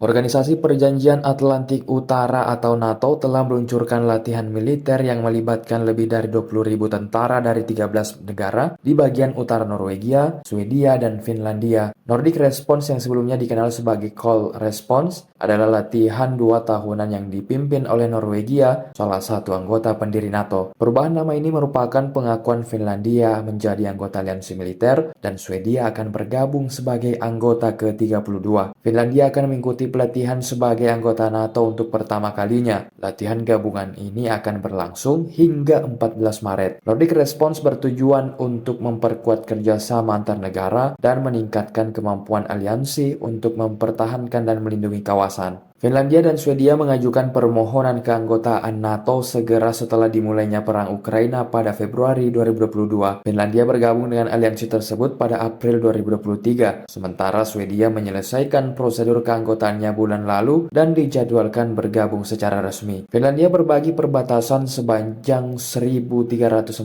Organisasi Perjanjian Atlantik Utara atau NATO telah meluncurkan latihan militer yang melibatkan lebih dari 20.000 tentara dari 13 negara di bagian utara Norwegia, Swedia, dan Finlandia. Nordic Response yang sebelumnya dikenal sebagai Cold Response adalah latihan 2 tahunan yang dipimpin oleh Norwegia, salah satu anggota pendiri NATO. Perubahan nama ini merupakan pengakuan Finlandia menjadi anggota aliansi militer dan Swedia akan bergabung sebagai anggota ke-32. Finlandia akan mengikuti pelatihan sebagai anggota NATO untuk pertama kalinya. Latihan gabungan ini akan berlangsung hingga 14 Maret. Nordic Response bertujuan untuk memperkuat kerjasama antar negara dan meningkatkan kemampuan aliansi untuk mempertahankan dan melindungi kawasan. Finlandia dan Swedia mengajukan permohonan keanggotaan NATO segera setelah dimulainya perang Ukraina pada Februari 2022. Finlandia bergabung dengan aliansi tersebut pada April 2023, sementara Swedia menyelesaikan prosedur keanggotaannya bulan lalu dan dijadwalkan bergabung secara resmi. Finlandia berbagi perbatasan sepanjang 1.340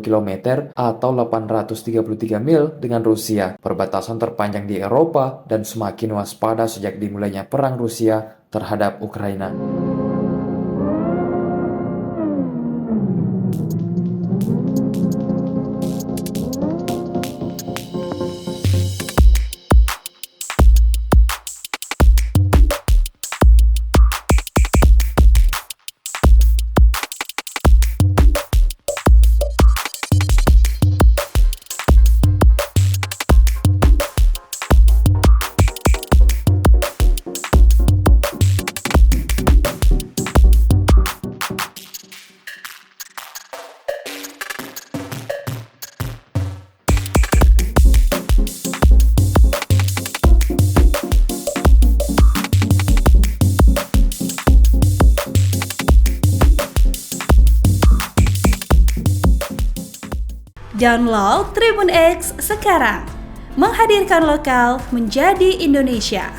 km atau 833 mil dengan Rusia, perbatasan terpanjang di Eropa dan semakin waspada sejak dimulainya perang Rusia terhadap Ukraina. Download Tribun X sekarang, menghadirkan lokal menjadi Indonesia.